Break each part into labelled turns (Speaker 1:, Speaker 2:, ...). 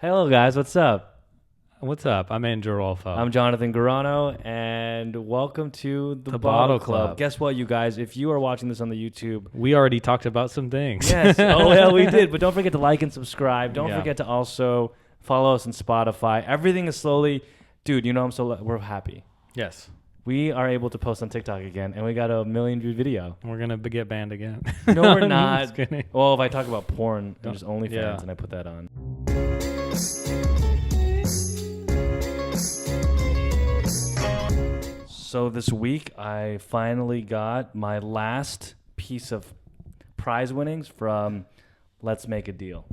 Speaker 1: Hello, guys. What's up?
Speaker 2: What's up? I'm Andrew Rolfo.
Speaker 1: I'm Jonathan Garano, and welcome to the Bottle Club. Guess what, you guys? If you are watching this on the YouTube,
Speaker 2: we already talked about some things.
Speaker 1: yes, oh yeah, we did. But don't forget to like and subscribe. Don't forget to also follow us on Spotify. Everything is slowly, dude. You know, we're happy.
Speaker 2: Yes.
Speaker 1: We are able to post on TikTok again, and we got a 1 million view video.
Speaker 2: We're gonna get banned again.
Speaker 1: No, we're not.
Speaker 2: Just kidding.
Speaker 1: Well, if I talk about porn, there's OnlyFans, and I put that on. So this week, I finally got my last piece of prize winnings from Let's Make a Deal.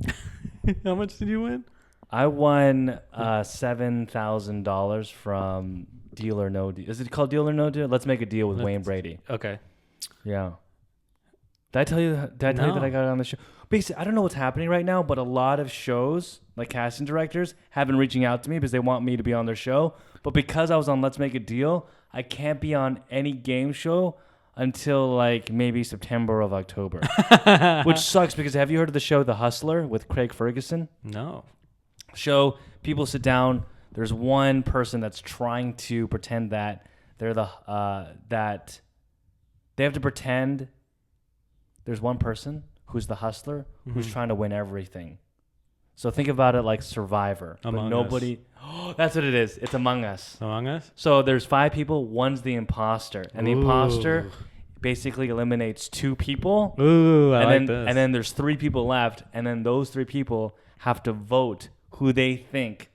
Speaker 2: How much did you win?
Speaker 1: I won $7,000 from Deal or No Deal. Is it called Deal or No Deal? Let's Make a Deal with Wayne Brady.
Speaker 2: Okay.
Speaker 1: Yeah. Did I tell you that I got it on the show? Basically, I don't know what's happening right now, but a lot of shows, like casting directors, have been reaching out to me because they want me to be on their show. But because I was on Let's Make a Deal, I can't be on any game show until like maybe September or October, which sucks because have you heard of the show The Hustler with Craig Ferguson?
Speaker 2: No.
Speaker 1: Show, people sit down. There's one person that's trying to pretend that they're that they have to pretend. There's one person who's the hustler who's trying to win everything. So think about it like Survivor.
Speaker 2: Among
Speaker 1: but nobody. Oh, that's what it is. It's Among Us.
Speaker 2: Among Us?
Speaker 1: So there's 5 people. One's the imposter. And the imposter basically eliminates 2 people.
Speaker 2: Ooh, I like
Speaker 1: this.
Speaker 2: this.
Speaker 1: And then there's 3 people left. And then those 3 people have to vote who they think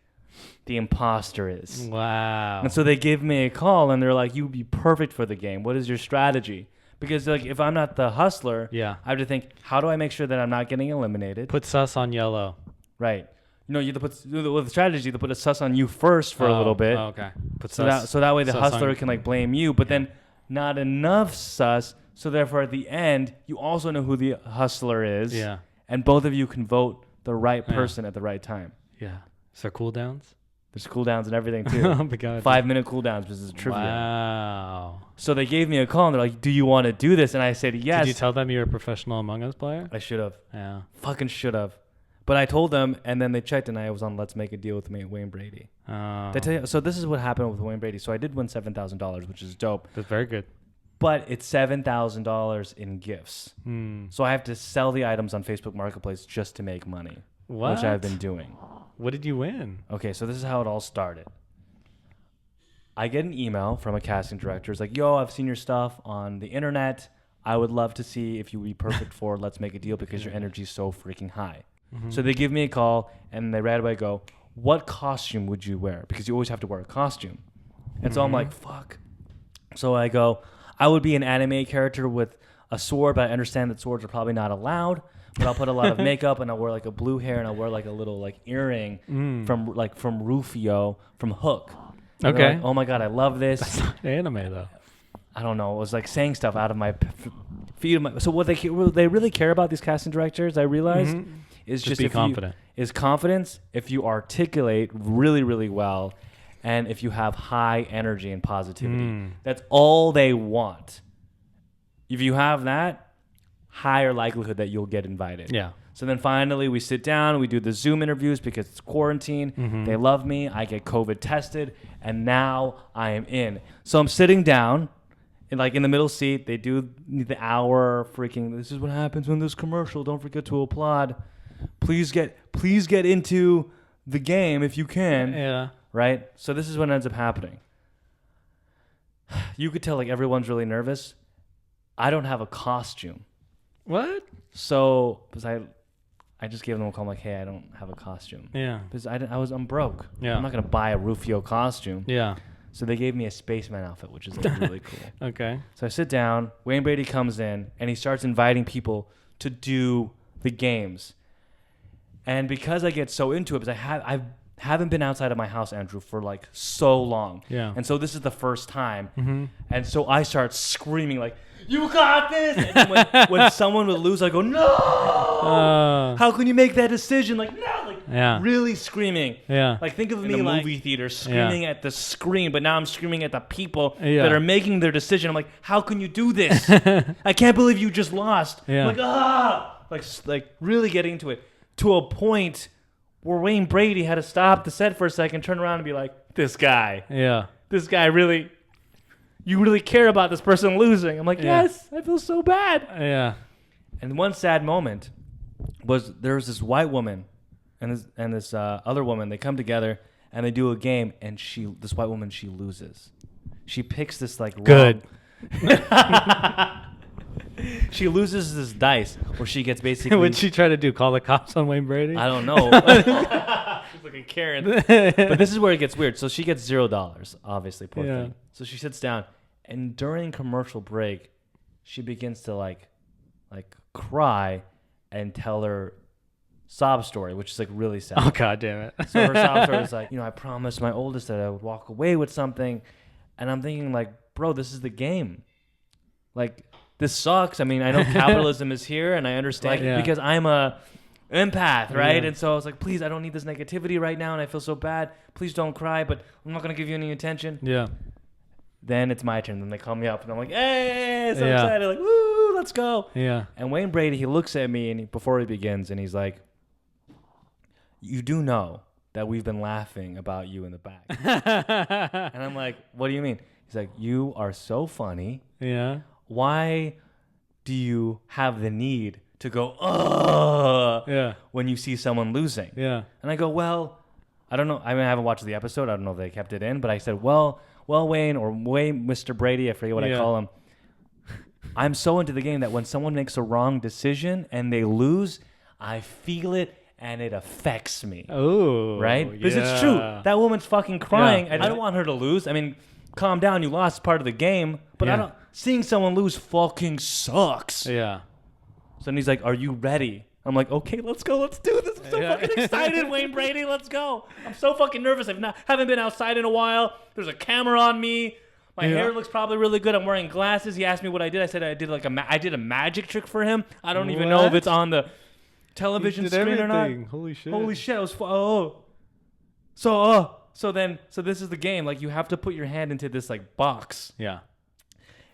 Speaker 1: the imposter is.
Speaker 2: Wow.
Speaker 1: And so they give me a call and they're like, you'd be perfect for the game. What is your strategy? Because like if I'm not the hustler, I have to think, how do I make sure that I'm not getting eliminated?
Speaker 2: Put sus on yellow.
Speaker 1: Right. You know, you have to put with the strategy to put a sus on you first for a little bit.
Speaker 2: Oh, okay. Put
Speaker 1: so that way the hustler can like blame you, but then not enough sus. So therefore, at the end, you also know who the hustler is.
Speaker 2: Yeah.
Speaker 1: And both of you can vote the right person at the right time.
Speaker 2: Yeah. Is there cooldowns?
Speaker 1: There's cooldowns and everything too.
Speaker 2: Oh my God.
Speaker 1: 5-minute cooldowns because it's trivia.
Speaker 2: Wow.
Speaker 1: So they gave me a call and they're like, "Do you want to do this?" And I said, "Yes."
Speaker 2: Did you tell them you're a professional Among Us player?
Speaker 1: I should have.
Speaker 2: Yeah.
Speaker 1: Fucking should have. But I told them, and then they checked, and I was on Let's Make a Deal with Wayne Brady.
Speaker 2: Oh.
Speaker 1: Did I tell you? So this is what happened with Wayne Brady. So I did win $7,000, which is dope.
Speaker 2: That's very good.
Speaker 1: But it's $7,000 in gifts. So I have to sell the items on Facebook Marketplace just to make money, which I've been doing.
Speaker 2: What did you win?
Speaker 1: Okay, so this is how it all started. I get an email from a casting director. It's like, yo, I've seen your stuff on the internet. I would love to see if you would be perfect for Let's Make a Deal because your energy is so freaking high. So they give me a call, and they right away go, what costume would you wear? Because you always have to wear a costume. And so I'm like, fuck. So I go, I would be an anime character with a sword, but I understand that swords are probably not allowed. But I'll put a lot of makeup, and I'll wear like a blue hair, and I'll wear like a little like earring from Rufio from Hook. And
Speaker 2: Okay.
Speaker 1: like, oh my God, I love this.
Speaker 2: That's not anime though.
Speaker 1: I don't know. It was like saying stuff out of my feet. So what they really care about, these casting directors, I realized, is just
Speaker 2: be confident.
Speaker 1: Is confidence if you articulate really, really well, and if you have high energy and positivity. That's all they want. If you have that, higher likelihood that you'll get invited.
Speaker 2: Yeah.
Speaker 1: So then finally we sit down, we do the Zoom interviews because it's quarantine. They love me. I get COVID tested, and now I am in. So I'm sitting down, in the middle seat. They do the hour freaking. This is what happens when there's commercial. Don't forget to applaud. Please get into the game if you can.
Speaker 2: Yeah.
Speaker 1: Right. So this is what ends up happening. You could tell like everyone's really nervous. I don't have a costume.
Speaker 2: What?
Speaker 1: So, because I just gave them a call. I'm like, hey, I don't have a costume.
Speaker 2: Yeah.
Speaker 1: Because I'm broke.
Speaker 2: Yeah.
Speaker 1: I'm not gonna buy a Rufio costume.
Speaker 2: Yeah.
Speaker 1: So they gave me a spaceman outfit, which is like really cool.
Speaker 2: Okay.
Speaker 1: So I sit down. Wayne Brady comes in and he starts inviting people to do the games. And because I get so into it, because I haven't been outside of my house, Andrew, for like so long.
Speaker 2: Yeah.
Speaker 1: And so this is the first time. And so I start screaming like, "You got this!" And then when someone would lose, I go, "No! How can you make that decision?" Like, no! Like, really screaming.
Speaker 2: Yeah.
Speaker 1: Like, think of me
Speaker 2: in a
Speaker 1: like
Speaker 2: movie
Speaker 1: theater screaming at the screen, but now I'm screaming at the people
Speaker 2: Yeah.
Speaker 1: that are making their decision. I'm like, how can you do this? I can't believe you just lost.
Speaker 2: Yeah.
Speaker 1: Like, like really getting into it to a point where Wayne Brady had to stop the set for a second, turn around and be like, this guy really, you really care about this person losing. I'm like, yes, I feel so bad.
Speaker 2: Yeah.
Speaker 1: And one sad moment was there was this white woman and this other woman. They come together and they do a game, and this white woman, she loses. She picks this like
Speaker 2: Good.
Speaker 1: She loses this dice where she gets basically.
Speaker 2: What'd she try to do? Call the cops on Wayne Brady?
Speaker 1: I don't know. She's looking Karen. But this is where it gets weird. So she gets $0, obviously, poor thing. So she sits down, and during commercial break, she begins to like cry and tell her sob story, which is like really sad.
Speaker 2: Oh, God damn it.
Speaker 1: So her sob story is like, I promised my oldest that I would walk away with something. And I'm thinking like, bro, this is the game. Like, this sucks. I mean, I know capitalism is here, and I understand because I'm a empath, right? And so I was like, please, I don't need this negativity right now, and I feel so bad. Please don't cry, but I'm not going to give you any attention.
Speaker 2: Yeah.
Speaker 1: Then it's my turn. Then they call me up, and I'm like, hey, so excited. Like, woo, let's go.
Speaker 2: Yeah.
Speaker 1: And Wayne Brady, he looks at me and before he begins, and he's like, you do know that we've been laughing about you in the back. And I'm like, what do you mean? He's like, you are so funny.
Speaker 2: Yeah.
Speaker 1: Why do you have the need to go, ugh, when you see someone losing?
Speaker 2: Yeah.
Speaker 1: And I go, well, I don't know. I mean, I haven't watched the episode. I don't know if they kept it in. But I said, well, Wayne, or Wayne, Mr. Brady, I forget what I call him. I'm so into the game that when someone makes a wrong decision and they lose, I feel it and it affects me.
Speaker 2: Oh.
Speaker 1: Right? Because it's true. That woman's fucking crying.
Speaker 2: Yeah.
Speaker 1: I don't want her to lose. I mean, calm down. You lost part of the game. But I don't. Seeing someone lose fucking sucks.
Speaker 2: Yeah.
Speaker 1: So then he's like, are you ready? I'm like, okay, let's go. Let's do this. I'm so fucking excited, Wayne Brady. Let's go. I'm so fucking nervous. Haven't been outside in a while. There's a camera on me. My hair looks probably really good. I'm wearing glasses. He asked me what I did. I said I did I did a magic trick for him. I don't even know if it's on the television screen or not.
Speaker 2: Holy shit.
Speaker 1: Holy shit. I was So this is the game. Like, you have to put your hand into this like box.
Speaker 2: Yeah.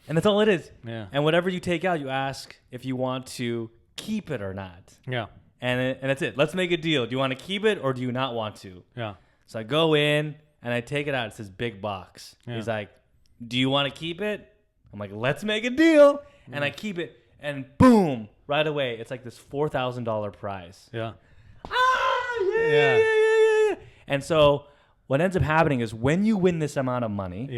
Speaker 1: And that's all it is.
Speaker 2: Yeah.
Speaker 1: And whatever you take out, you ask if you want to keep it or not.
Speaker 2: Yeah.
Speaker 1: And that's it. Let's make a deal. Do you want to keep it or do you not want to?
Speaker 2: Yeah.
Speaker 1: So I go in and I take it out. It says big box. Yeah. He's like, do you want to keep it? I'm like, let's make a deal. And I keep it. And boom, right away, it's like this $4,000 prize.
Speaker 2: Yeah.
Speaker 1: Yeah. And so what ends up happening is when you win this amount of money,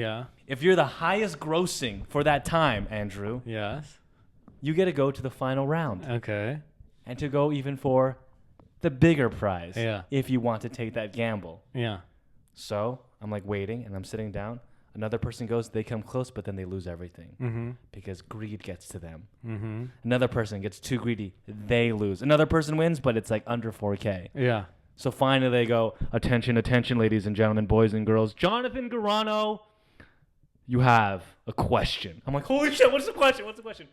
Speaker 1: if you're the highest grossing for that time, Andrew, you get to go to the final round.
Speaker 2: Okay.
Speaker 1: And to go even for the bigger prize if you want to take that gamble.
Speaker 2: Yeah.
Speaker 1: So I'm like waiting and I'm sitting down. Another person goes, they come close, but then they lose everything because greed gets to them. Another person gets too greedy. They lose. Another person wins, but it's like under 4K.
Speaker 2: Yeah.
Speaker 1: So finally they go, attention, attention, ladies and gentlemen, boys and girls. Jonathan Garano, you have a question. I'm like, holy shit, what's the question? What's the question?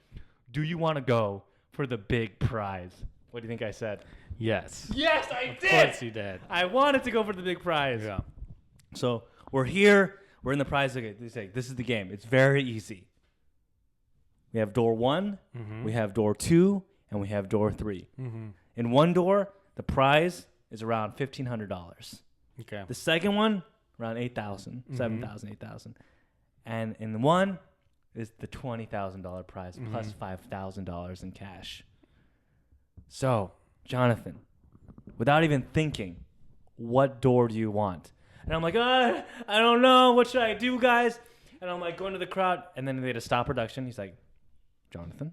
Speaker 1: Do you want to go for the big prize? What do you think I said?
Speaker 2: Yes.
Speaker 1: Yes, I did.
Speaker 2: Of course you did.
Speaker 1: I wanted to go for the big prize.
Speaker 2: Yeah.
Speaker 1: So we're here. We're in the prize. Okay, they say, this is the game. It's very easy. We have door 1, we have door 2, and we have door 3. In one door, the prize is around $1,500.
Speaker 2: Okay.
Speaker 1: The second one, around $8,000, $7,000, $8,000. And in one is the $20,000 prize plus $5,000 in cash. So, Jonathan, without even thinking, what door do you want? And I'm like, I don't know. What should I do, guys? And I'm like going to the crowd. And then they had to stop production. He's like, Jonathan,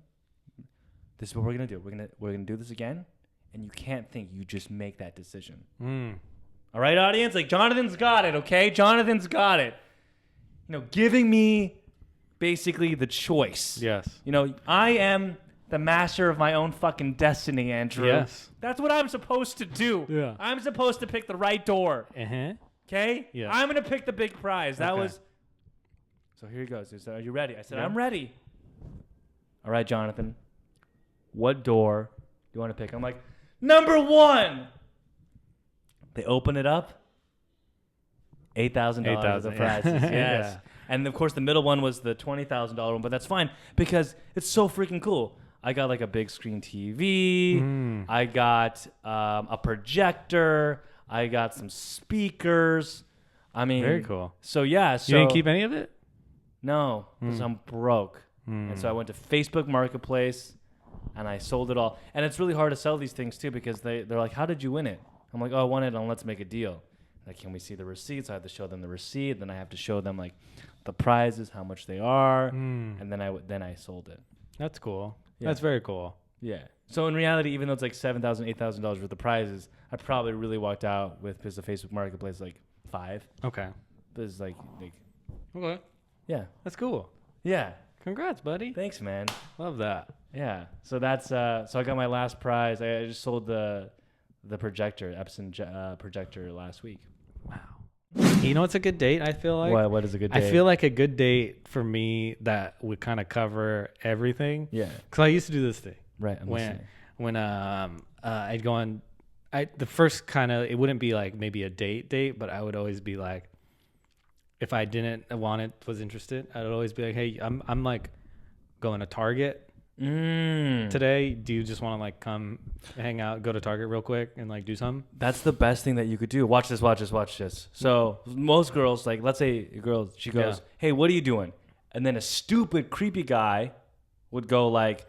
Speaker 1: this is what we're going to do. We're gonna do this again. And you can't think. You just make that decision. All right, audience? Like, Jonathan's got it, okay? Jonathan's got it. Giving me basically the choice.
Speaker 2: Yes.
Speaker 1: I am the master of my own fucking destiny, Andrew.
Speaker 2: Yes.
Speaker 1: That's what I'm supposed to do.
Speaker 2: Yeah.
Speaker 1: I'm supposed to pick the right door. Okay?
Speaker 2: Yeah.
Speaker 1: I'm going to pick the big prize. That
Speaker 2: Okay.
Speaker 1: was... So here he goes. He said, are you ready? I said, I'm ready. All right, Jonathan. What door do you want to pick? I'm like, number 1. They open it up. $8,000 of the prizes. Yes.
Speaker 2: Yeah.
Speaker 1: And, of course, the middle one was the $20,000 one, but that's fine because it's so freaking cool. I got, like, a big screen TV. I got a projector. I got some speakers. I mean,
Speaker 2: Very cool.
Speaker 1: So yeah,
Speaker 2: You didn't keep any of it?
Speaker 1: no, because I'm broke, and so I went to Facebook Marketplace, and I sold it all. And it's really hard to sell these things too because they're like, "How did you win it?" I'm like, "Oh, I won it on Let's Make a Deal." Like, can we see the receipts? I have to show them the receipt. Then I have to show them like the prizes, how much they are, and then I sold it.
Speaker 2: That's cool.
Speaker 1: Yeah.
Speaker 2: That's very cool.
Speaker 1: Yeah. So in reality, even though it's like $7,000, $8,000 worth of prizes, I probably really walked out with, because the Facebook Marketplace like 5.
Speaker 2: Okay.
Speaker 1: But it's like
Speaker 2: Okay.
Speaker 1: yeah,
Speaker 2: That's cool.
Speaker 1: yeah.
Speaker 2: Congrats, buddy.
Speaker 1: Thanks, man.
Speaker 2: Love that.
Speaker 1: Yeah. So that's so I got my last prize. I just sold the projector, Epson projector last week.
Speaker 2: Wow. You know what's a good date, I feel like?
Speaker 1: What is a good date?
Speaker 2: I feel like a good date for me that would kind of cover everything.
Speaker 1: Yeah.
Speaker 2: Because I used to do this thing.
Speaker 1: Right. I'm listening.
Speaker 2: When I'd go on, the first kind of, it wouldn't be like maybe a date, but I would always be like, if I didn't want it, was interested, I would always be like, hey, I'm like going to Target today. Do you just want to like come hang out, go to Target real quick and like do something?
Speaker 1: That's the best thing that you could do. Watch this. So most girls, like let's say a girl, she goes, "Hey, what are you doing?" And then a stupid, creepy guy would go like,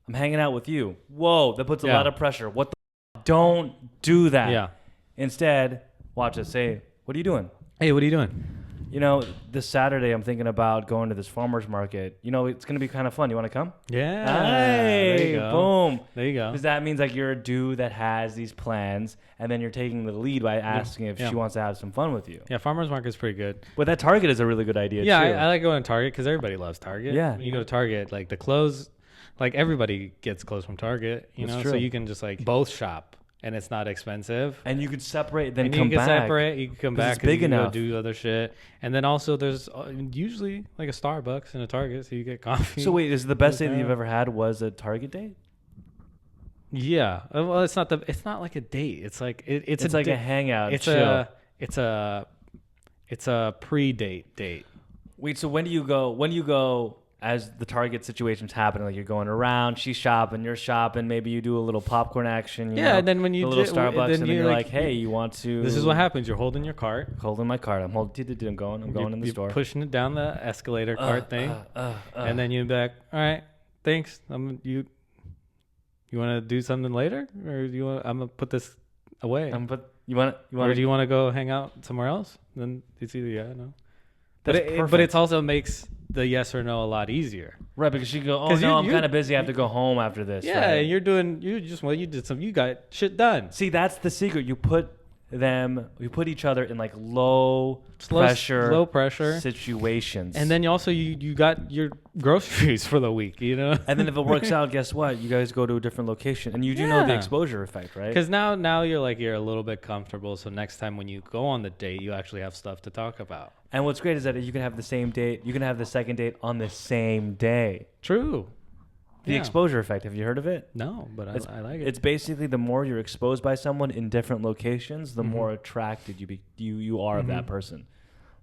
Speaker 1: "I'm hanging out with you." Whoa, that puts a lot of pressure. What the don't do that.
Speaker 2: Yeah.
Speaker 1: Instead, watch this. Say, "What are you doing?"
Speaker 2: Hey, what are you doing?
Speaker 1: You know, this Saturday I'm thinking about going to this farmer's market. You know, it's going to be kind of fun. You want to come?
Speaker 2: Yeah.
Speaker 1: Hey,
Speaker 2: there you go.
Speaker 1: boom.
Speaker 2: There you go.
Speaker 1: Because that means like you're a dude that has these plans, and then you're taking the lead by asking if she wants to have some fun with you.
Speaker 2: Yeah, farmer's market's pretty good.
Speaker 1: But that Target is a really good idea
Speaker 2: Yeah,
Speaker 1: too.
Speaker 2: I like going to Target because everybody loves Target.
Speaker 1: Yeah.
Speaker 2: When you go to Target, like the clothes, like everybody gets clothes from Target, you
Speaker 1: That's
Speaker 2: know?
Speaker 1: true.
Speaker 2: So you can just like both shop and it's not expensive.
Speaker 1: And you could separate, then
Speaker 2: And
Speaker 1: come
Speaker 2: you can
Speaker 1: back.
Speaker 2: separate, you can come
Speaker 1: 'Cause
Speaker 2: back
Speaker 1: it's
Speaker 2: 'cause
Speaker 1: big
Speaker 2: you can
Speaker 1: enough.
Speaker 2: go do other shit. And then also there's usually like a Starbucks and a Target, so you get coffee.
Speaker 1: So wait, is the best date that
Speaker 2: Yeah.
Speaker 1: you've ever had was a Target date?
Speaker 2: Yeah. Well, it's not like a date. It's like it's
Speaker 1: like a
Speaker 2: date.
Speaker 1: hangout,
Speaker 2: It's
Speaker 1: chill.
Speaker 2: it's a pre-date date.
Speaker 1: Wait, so when do you go as the Target situation's happening? Like you're going around, she's shopping, you're shopping, maybe you do a little popcorn action. You know,
Speaker 2: and then when you
Speaker 1: the little
Speaker 2: do-
Speaker 1: Starbucks,
Speaker 2: then
Speaker 1: and then
Speaker 2: you
Speaker 1: you're
Speaker 2: like-
Speaker 1: like, hey, you want to?
Speaker 2: This is what happens. You're holding your cart.
Speaker 1: Holding my cart. I'm going in the
Speaker 2: You're
Speaker 1: store.
Speaker 2: pushing it down the escalator cart thing, and then you'd be like, "All right, thanks. You want to do something later, or do you want? I'm gonna put this away.
Speaker 1: But you want
Speaker 2: Or do you want to go hang out somewhere else? Then it's either yeah, or no.
Speaker 1: That's
Speaker 2: But
Speaker 1: perfect.
Speaker 2: it also makes the yes or no a lot easier.
Speaker 1: Right, because she go, oh
Speaker 2: 'Cause
Speaker 1: no, I'm
Speaker 2: you're-
Speaker 1: kind of busy. I have to go home after this.
Speaker 2: Yeah,
Speaker 1: right?
Speaker 2: you got shit done.
Speaker 1: See, that's the secret. You put each other in like low pressure situations.
Speaker 2: And then you got your groceries for the week, you know?
Speaker 1: and then if it works out, guess what? You guys go to a different location, and you do know the
Speaker 2: Yeah.
Speaker 1: exposure effect, right?
Speaker 2: Because now you're a little bit comfortable. So next time when you go on the date, you actually have stuff to talk about.
Speaker 1: And what's great is that you can have the same date. You can have the second date on the same day.
Speaker 2: True.
Speaker 1: The
Speaker 2: Yeah.
Speaker 1: exposure effect. Have you heard of it?
Speaker 2: No, but I like it.
Speaker 1: It's basically the more you're exposed by someone in different locations, the more attracted you are of that person.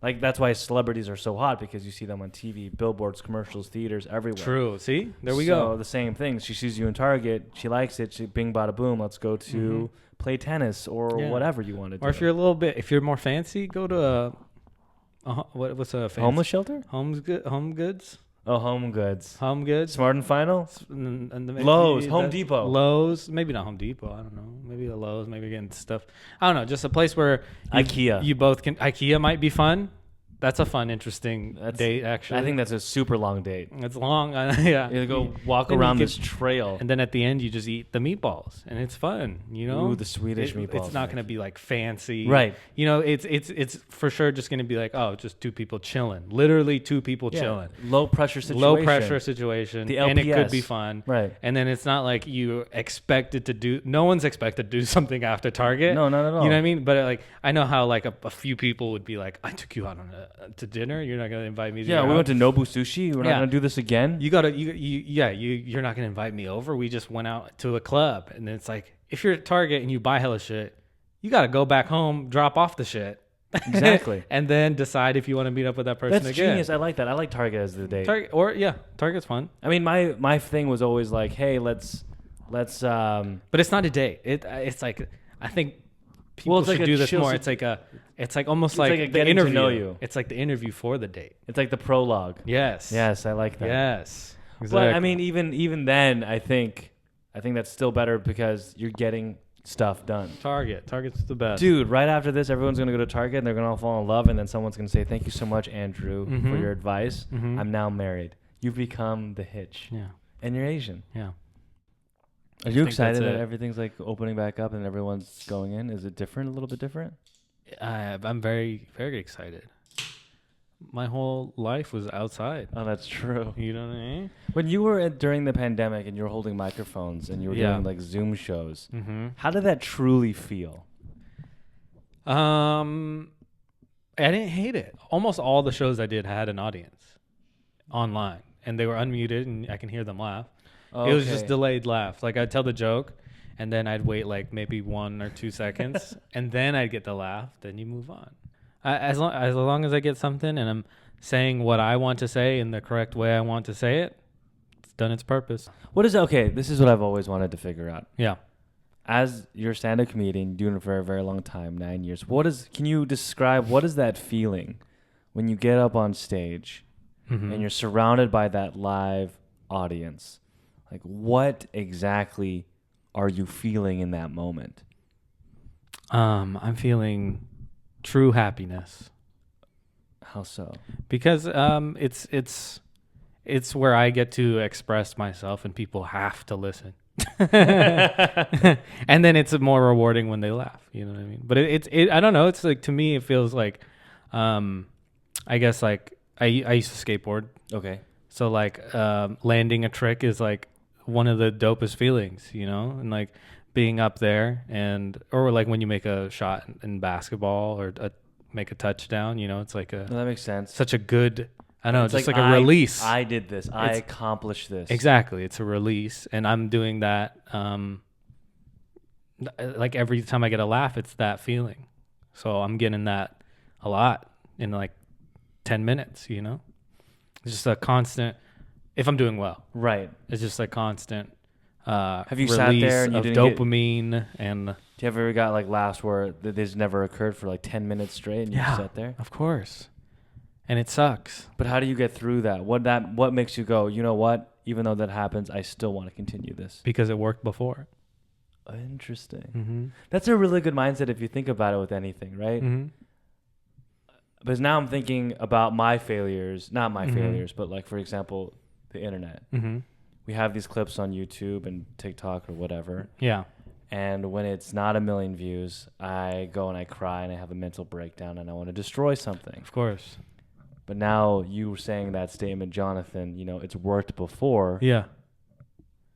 Speaker 1: Like that's why celebrities are so hot, because you see them on TV, billboards, commercials, theaters, everywhere.
Speaker 2: True. See, there we
Speaker 1: So
Speaker 2: go.
Speaker 1: the same thing. She sees you in Target. She likes it. She bing bada boom. Let's go to play tennis or
Speaker 2: Yeah.
Speaker 1: whatever you want to do.
Speaker 2: Or if you're more fancy, go to what's a fancy?
Speaker 1: Homeless shelter?
Speaker 2: Home Goods.
Speaker 1: Oh, Home Goods.
Speaker 2: Home Goods.
Speaker 1: Smart and Final?
Speaker 2: And
Speaker 1: Lowe's, Home Depot.
Speaker 2: Lowe's, maybe not Home Depot. I don't know. Maybe a Lowe's. Maybe getting stuff. I don't know. Just a place where
Speaker 1: IKEA.
Speaker 2: You both can. IKEA might be fun. That's a fun, interesting date. Actually,
Speaker 1: I think that's a super long date.
Speaker 2: it's long. Yeah.
Speaker 1: You go walk
Speaker 2: Then you
Speaker 1: around
Speaker 2: could-
Speaker 1: this trail.
Speaker 2: And then at the end, you just eat the meatballs, and it's fun. You know,
Speaker 1: Ooh, the Swedish meatballs,
Speaker 2: It's not
Speaker 1: right.
Speaker 2: going to be like fancy,
Speaker 1: Right.
Speaker 2: You know, it's for sure just going to be like, oh, just two people chilling, literally two people chilling,
Speaker 1: Low pressure situation.
Speaker 2: low pressure situation,
Speaker 1: The
Speaker 2: and it could
Speaker 1: LPS.
Speaker 2: be fun,
Speaker 1: Right.
Speaker 2: And then it's not like you expected to do. No one's expected to do something after Target.
Speaker 1: No, not at all.
Speaker 2: You know what I mean? But like, I know how like a few people would be like, I took you out to dinner. You're not going to invite me. To
Speaker 1: Yeah,
Speaker 2: your
Speaker 1: we went
Speaker 2: house?
Speaker 1: to Nobu Sushi. We're not
Speaker 2: Yeah.
Speaker 1: going to do this again.
Speaker 2: You're not gonna invite me over. We just went out to a club, and then it's like, if you're at Target and you buy hella shit, you gotta go back home, drop off the shit,
Speaker 1: Exactly.
Speaker 2: and then decide if you want to meet up with that person
Speaker 1: That's
Speaker 2: again.
Speaker 1: genius. I like that. I like Target as the date.
Speaker 2: Target's fun,
Speaker 1: I mean, my thing was always like, hey, let's
Speaker 2: but it's not a date. It's like I think people should
Speaker 1: a
Speaker 2: do this
Speaker 1: chill
Speaker 2: more.
Speaker 1: sit-
Speaker 2: It's like almost
Speaker 1: It's
Speaker 2: like
Speaker 1: like a
Speaker 2: the
Speaker 1: getting to
Speaker 2: interview.
Speaker 1: know you.
Speaker 2: It's like the interview for the date.
Speaker 1: It's like the prologue.
Speaker 2: Yes.
Speaker 1: Yes, I like that.
Speaker 2: Yes.
Speaker 1: But I mean, even then, I think that's still better because you're getting stuff done.
Speaker 2: Target's the best.
Speaker 1: Dude, right after this, everyone's gonna go to Target and they're gonna all fall in love, and then someone's gonna say, "Thank you so much, Andrew, for your advice. I'm now married. You've become the hitch,
Speaker 2: Yeah.
Speaker 1: and you're Asian."
Speaker 2: Yeah.
Speaker 1: Are you
Speaker 2: think
Speaker 1: excited
Speaker 2: that's
Speaker 1: that
Speaker 2: it.
Speaker 1: everything's like opening back up and everyone's going in? Is it different? A little bit different?
Speaker 2: I'm very, very excited. My whole life was outside.
Speaker 1: Oh, that's true.
Speaker 2: You know what I mean?
Speaker 1: When you were during the pandemic and you were holding microphones and you were doing like Zoom shows, how did that truly feel?
Speaker 2: I didn't hate it. Almost all the shows I did had an audience online, and they were unmuted, and I can hear them laugh.
Speaker 1: Okay.
Speaker 2: It was just delayed laugh. Like I'd tell the joke, and then I'd wait like maybe 1 or 2 seconds, and then I'd get the laugh. Then you move on. As long as I get something and I'm saying what I want to say in the correct way I want to say it, it's done its purpose.
Speaker 1: What is okay? This is what I've always wanted to figure out.
Speaker 2: Yeah.
Speaker 1: As you're a stand-up comedian, doing it for a very long time, 9 years. Can you describe what is that feeling when you get up on stage and you're surrounded by that live audience? Like, what exactly are you feeling in that moment?
Speaker 2: I'm feeling true happiness
Speaker 1: How so?
Speaker 2: because it's where I get to express myself and people have to listen. And then it's more rewarding when they laugh, you know what I mean? But it's I don't know, it's like, to me it feels like I guess like I used to skateboard.
Speaker 1: Okay.
Speaker 2: So like landing a trick is like one of the dopest feelings, you know? And like being up there or like when you make a shot in basketball or make a touchdown, you know, it's like
Speaker 1: No, that makes sense.
Speaker 2: such a good, I don't know,
Speaker 1: It's
Speaker 2: just like a release.
Speaker 1: I did this. I accomplished this.
Speaker 2: Exactly. It's a release. And I'm doing that. Like every time I get a laugh, it's that feeling. So I'm getting that a lot in like 10 minutes, you know? It's just a constant, if I'm doing well.
Speaker 1: Right.
Speaker 2: It's just a constant
Speaker 1: Have you
Speaker 2: release
Speaker 1: sat there and you
Speaker 2: of
Speaker 1: didn't
Speaker 2: dopamine and
Speaker 1: Do you ever got like laughs where this never occurred for like 10 minutes straight and you just sat there?
Speaker 2: Of course. And it sucks.
Speaker 1: But how do you get through that? What makes you go, you know what? Even though that happens, I still want to continue this.
Speaker 2: Because it worked before.
Speaker 1: Interesting.
Speaker 2: Mm-hmm.
Speaker 1: That's a really good mindset if you think about it with anything, right?
Speaker 2: Mm-hmm.
Speaker 1: Because now I'm thinking about my failures, not my failures, but like, for example, the internet.
Speaker 2: Mm-hmm.
Speaker 1: We have these clips on YouTube and TikTok or whatever.
Speaker 2: Yeah.
Speaker 1: And when it's not 1 million views, I go and I cry and I have a mental breakdown and I want to destroy something.
Speaker 2: Of course.
Speaker 1: But now you were saying that statement, Jonathan, you know, it's worked before.
Speaker 2: Yeah.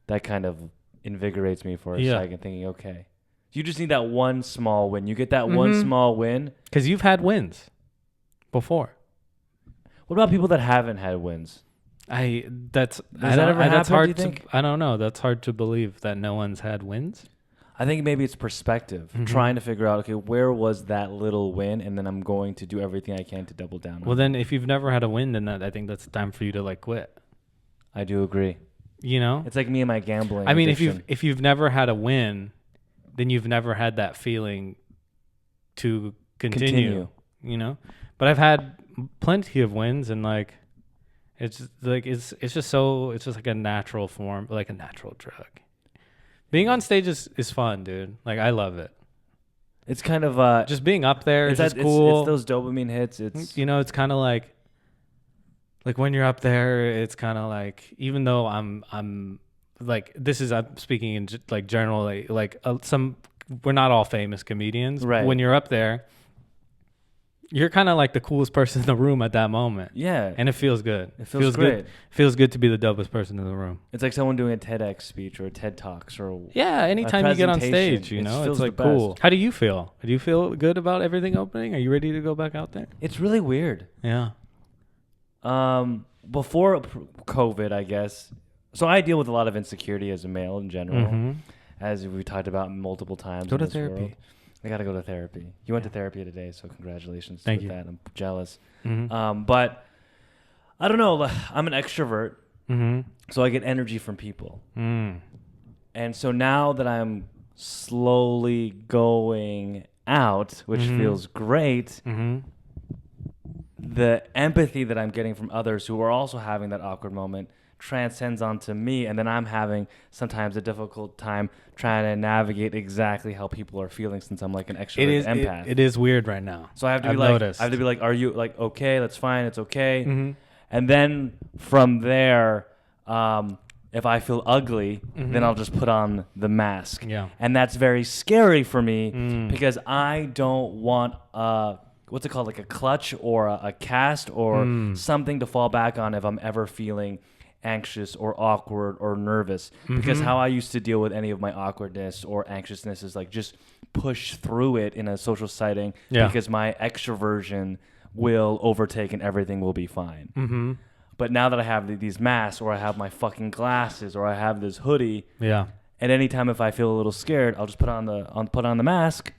Speaker 1: That kind of invigorates me for a
Speaker 2: Yeah.
Speaker 1: second, thinking, okay. You just need that one small win. You get that one small win.
Speaker 2: Because you've had wins before.
Speaker 1: What about people that haven't had wins?
Speaker 2: That's
Speaker 1: that ever happen,
Speaker 2: that's hard
Speaker 1: do you
Speaker 2: to
Speaker 1: think?
Speaker 2: I don't know. That's hard to believe that no one's had wins.
Speaker 1: I think maybe it's perspective, trying to figure out, okay, where was that little win? And then I'm going to do everything I can to double down on
Speaker 2: Well,
Speaker 1: it.
Speaker 2: then if you've never had a win, then I think that's time for you to like quit.
Speaker 1: I do agree.
Speaker 2: You know?
Speaker 1: It's like me and my gambling
Speaker 2: I mean,
Speaker 1: addiction.
Speaker 2: if you've never had a win, then you've never had that feeling to continue. You know? But I've had plenty of wins, and like it's just like a natural form, like a natural drug. Being on stage is fun, dude. Like I love it.
Speaker 1: It's kind of
Speaker 2: Just being up there is
Speaker 1: it's
Speaker 2: just cool.
Speaker 1: It's those dopamine hits. It's
Speaker 2: You know, it's kind of like when you're up there, it's kind of like, even though I'm like, I'm speaking in like generally, like we're not all famous comedians.
Speaker 1: Right.
Speaker 2: When you're up there, you're kind of like the coolest person in the room at that moment.
Speaker 1: yeah,
Speaker 2: And it feels good.
Speaker 1: it feels
Speaker 2: good.
Speaker 1: great.
Speaker 2: Feels good to be the dopest person in the room.
Speaker 1: It's like someone doing a TEDx speech or a TED Talks or
Speaker 2: Yeah, anytime you get on
Speaker 1: presentation,
Speaker 2: stage, you
Speaker 1: it
Speaker 2: know,
Speaker 1: feels
Speaker 2: it's like
Speaker 1: the
Speaker 2: cool.
Speaker 1: best.
Speaker 2: How do you feel? Do you feel good about everything opening? Are you ready to go back out there?
Speaker 1: it's really weird.
Speaker 2: Yeah.
Speaker 1: Before COVID, I guess. So I deal with a lot of insecurity as a male in general, as we talked about multiple times.
Speaker 2: Go
Speaker 1: in
Speaker 2: to
Speaker 1: this
Speaker 2: therapy.
Speaker 1: world. I got to go to therapy. You went to therapy today, so congratulations.
Speaker 2: Thank
Speaker 1: with
Speaker 2: you.
Speaker 1: that. I'm jealous.
Speaker 2: Mm-hmm.
Speaker 1: But I don't know. I'm an extrovert,
Speaker 2: Mm-hmm.
Speaker 1: so I get energy from people.
Speaker 2: Mm.
Speaker 1: And so now that I'm slowly going out, which feels great, the empathy that I'm getting from others who are also having that awkward moment transcends onto me, and then I'm having sometimes a difficult time trying to navigate exactly how people are feeling since I'm like an extroverted empath.
Speaker 2: It is weird right now.
Speaker 1: So I have to
Speaker 2: I've
Speaker 1: be like, are you like okay? That's fine. It's okay. And then from there, if I feel ugly, then I'll just put on the mask.
Speaker 2: Yeah.
Speaker 1: And that's very scary for me because I don't want what's it called, like a clutch or a cast or something to fall back on if I'm ever feeling anxious or awkward or nervous. Because how I used to deal with any of my awkwardness or anxiousness is like just push through it in a social setting because my extroversion will overtake and everything will be fine. But now that I have these masks, or I have my fucking glasses, or I have this hoodie, at any time if I feel a little scared, I'll just put on the mask.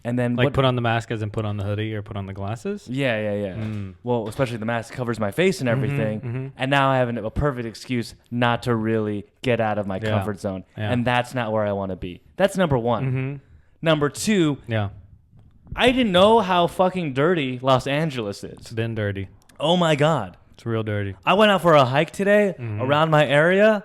Speaker 1: And then
Speaker 2: put on the mask as in put on the hoodie or put on the glasses?
Speaker 1: Yeah. Well, especially the mask covers my face and everything. And now I have a perfect excuse not to really get out of my comfort zone. And that's not where I want to be. That's number one. Number two, I didn't know how fucking dirty Los Angeles is.
Speaker 2: It's been dirty.
Speaker 1: Oh my God.
Speaker 2: It's real dirty.
Speaker 1: I went out for a hike today around my area.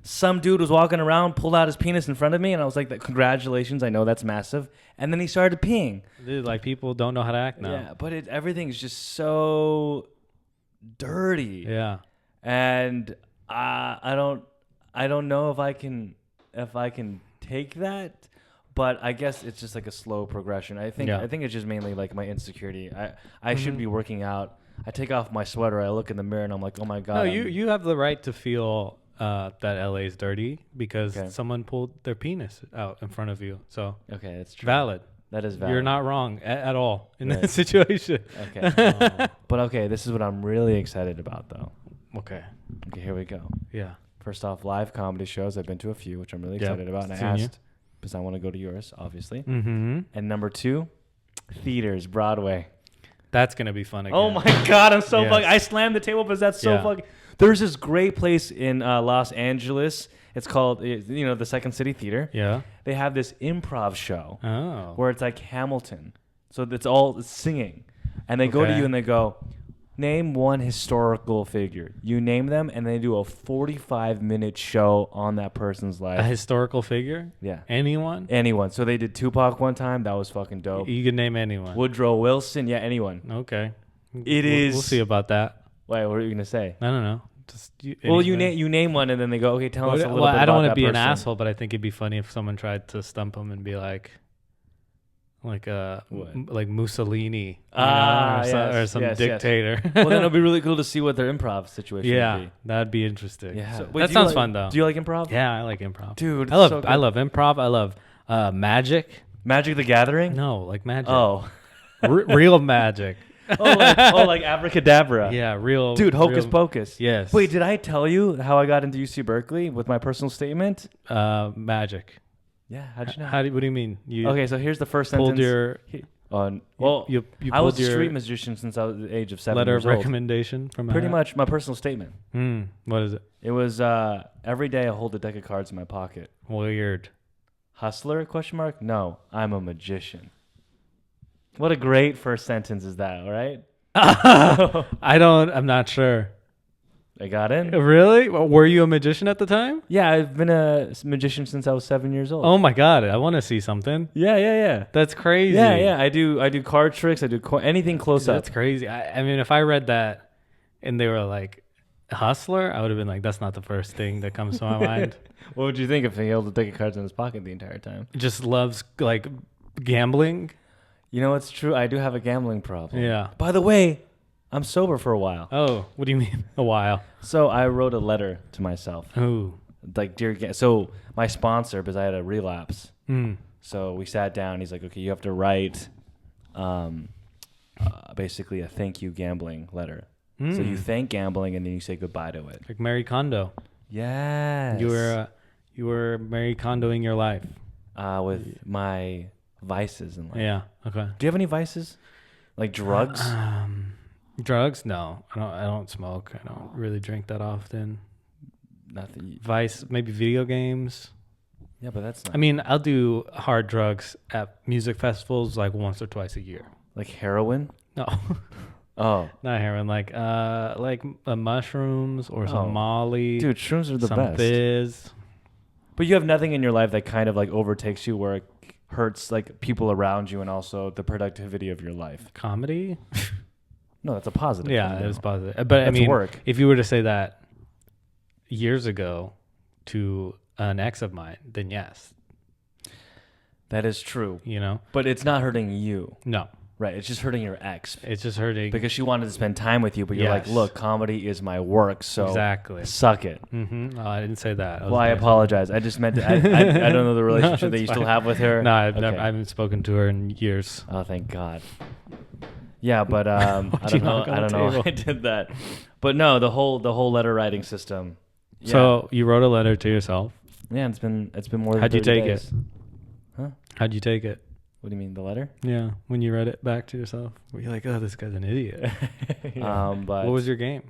Speaker 1: Some dude was walking around, pulled out his penis in front of me, and I was like, congratulations, I know that's massive. And then he started peeing.
Speaker 2: Dude, like people don't know how to act now.
Speaker 1: Yeah, but everything's just so dirty.
Speaker 2: Yeah.
Speaker 1: And I don't know if I can take that, but I guess it's just like a slow progression. I think it's just mainly like my insecurity. I should be working out. I take off my sweater, I look in the mirror, and I'm like, oh my God.
Speaker 2: No, you have the right to feel that LA is dirty because someone pulled their penis out in front of you. So
Speaker 1: okay, that's true.
Speaker 2: Valid.
Speaker 1: That is valid.
Speaker 2: You're not wrong at all in that situation.
Speaker 1: Okay. But okay, this is what I'm really excited about, though.
Speaker 2: Okay,
Speaker 1: here we go.
Speaker 2: Yeah.
Speaker 1: First off, live comedy shows. I've been to a few, which I'm really excited about. And I asked because I want to go to yours, obviously. And number two, theaters, Broadway.
Speaker 2: That's going to be fun again.
Speaker 1: Oh, my God. I'm so fucking... I slammed the table because that's so fucking... There's this great place in Los Angeles. It's called, the Second City Theater. Yeah. They have this improv show where it's like Hamilton. So it's singing. And they go to you and they go, name one historical figure. You name them, and they do a 45-minute show on that person's life.
Speaker 2: A historical figure?
Speaker 1: Yeah.
Speaker 2: Anyone?
Speaker 1: Anyone. So they did Tupac one time. That was fucking dope.
Speaker 2: You can name anyone.
Speaker 1: Woodrow Wilson. Yeah, anyone.
Speaker 2: Okay.
Speaker 1: We'll
Speaker 2: see about that.
Speaker 1: Wait, what are you going to say?
Speaker 2: I don't know.
Speaker 1: You name one, and then they go, okay, tell us a little bit about that
Speaker 2: I don't want to be
Speaker 1: person.
Speaker 2: an asshole, but I think it'd be funny if someone tried to stump him and be like Mussolini, or some dictator.
Speaker 1: Yes. Well, then it'll be really cool to see what their improv situation would be.
Speaker 2: That'd be interesting.
Speaker 1: Yeah,
Speaker 2: that sounds fun though.
Speaker 1: Do you like improv?
Speaker 2: Yeah, I like improv,
Speaker 1: dude.
Speaker 2: I love improv. I love magic.
Speaker 1: Magic the Gathering?
Speaker 2: No, like magic.
Speaker 1: Oh,
Speaker 2: real magic.
Speaker 1: like abracadabra.
Speaker 2: Yeah, real.
Speaker 1: Dude, hocus pocus.
Speaker 2: Yes.
Speaker 1: Wait, did I tell you how I got into UC Berkeley with my personal statement?
Speaker 2: Magic.
Speaker 1: Yeah, how'd you know?
Speaker 2: What do you mean?
Speaker 1: Okay, so here's the first
Speaker 2: sentence.
Speaker 1: You I was a street musician since I was the age of 7
Speaker 2: letter
Speaker 1: years
Speaker 2: of
Speaker 1: old.
Speaker 2: recommendation from
Speaker 1: pretty much my personal statement.
Speaker 2: What is it?
Speaker 1: It was every day I hold a deck of cards in my pocket.
Speaker 2: Weird.
Speaker 1: Hustler? ? No, I'm a magician. What a great first sentence is that, all right?
Speaker 2: I'm not sure.
Speaker 1: I got in.
Speaker 2: Really? Were you a magician at the time?
Speaker 1: Yeah, I've been a magician since I was 7 years old.
Speaker 2: Oh my God, I want to see something.
Speaker 1: Yeah.
Speaker 2: That's crazy.
Speaker 1: Yeah. I do card tricks. I do anything close up.
Speaker 2: That's crazy. I mean, if I read that and they were like, hustler, I would have been like, that's not the first thing that comes to my mind.
Speaker 1: What would you think if he held a deck of cards in his pocket the entire time?
Speaker 2: Just loves like gambling.
Speaker 1: You know, it's true. I do have a gambling problem.
Speaker 2: Yeah.
Speaker 1: By the way, I'm sober for a while.
Speaker 2: Oh, what do you mean a while?
Speaker 1: So I wrote a letter to myself.
Speaker 2: Oh.
Speaker 1: Like, so my sponsor, because I had a relapse. So we sat down. He's like, okay, you have to write basically a thank you gambling letter. So you thank gambling and then you say goodbye to it.
Speaker 2: Like Marie Kondo.
Speaker 1: Yes.
Speaker 2: You were Marie Kondoing your life.
Speaker 1: With my vices in life.
Speaker 2: Yeah. Okay.
Speaker 1: Do you have any vices? Like drugs?
Speaker 2: Drugs? No. I don't smoke. I don't really drink that often.
Speaker 1: Nothing.
Speaker 2: Vice, maybe video games.
Speaker 1: Yeah, but that's not
Speaker 2: I mean, I'll do hard drugs at music festivals like once or twice a year.
Speaker 1: like heroin.
Speaker 2: No,
Speaker 1: Oh,
Speaker 2: not heroin. Like mushrooms or some Molly.
Speaker 1: dude, shrooms are the
Speaker 2: some
Speaker 1: best.
Speaker 2: fizz.
Speaker 1: But you have nothing in your life that kind of like overtakes you where it hurts like people around you and also the productivity of your life.
Speaker 2: Comedy.
Speaker 1: No, that's a positive.
Speaker 2: Yeah,
Speaker 1: thing,
Speaker 2: it was
Speaker 1: though.
Speaker 2: positive. But
Speaker 1: That's
Speaker 2: I mean,
Speaker 1: work.
Speaker 2: if you were to say that years ago to an ex of mine, then yes,
Speaker 1: That is true.
Speaker 2: you know,
Speaker 1: But it's not hurting you.
Speaker 2: no,
Speaker 1: Right. It's just hurting your ex.
Speaker 2: it's just hurting.
Speaker 1: Because she wanted to spend time with you, but you're like,
Speaker 2: Yes.
Speaker 1: look, comedy is my work, so
Speaker 2: Exactly.
Speaker 1: suck it.
Speaker 2: Mm-hmm. Oh, I didn't say that.
Speaker 1: Well, I apologize. I just meant to, I don't know the relationship that you
Speaker 2: it's
Speaker 1: still
Speaker 2: fine.
Speaker 1: have with her.
Speaker 2: No, I've
Speaker 1: Okay.
Speaker 2: never. I haven't spoken to her in years.
Speaker 1: Oh, thank God. Yeah, but I
Speaker 2: Why'd you
Speaker 1: don't know.
Speaker 2: knock on
Speaker 1: I don't
Speaker 2: the
Speaker 1: know.
Speaker 2: table?
Speaker 1: I did that, but no, the whole letter writing system. Yeah.
Speaker 2: So you wrote a letter to yourself.
Speaker 1: yeah, it's been more than
Speaker 2: How'd you
Speaker 1: 30
Speaker 2: take
Speaker 1: days.
Speaker 2: it?
Speaker 1: Huh?
Speaker 2: How'd you take it?
Speaker 1: What do you mean, the letter?
Speaker 2: Yeah, when you read it back to yourself, were you like, "Oh, this guy's an idiot"?
Speaker 1: But
Speaker 2: What was your game?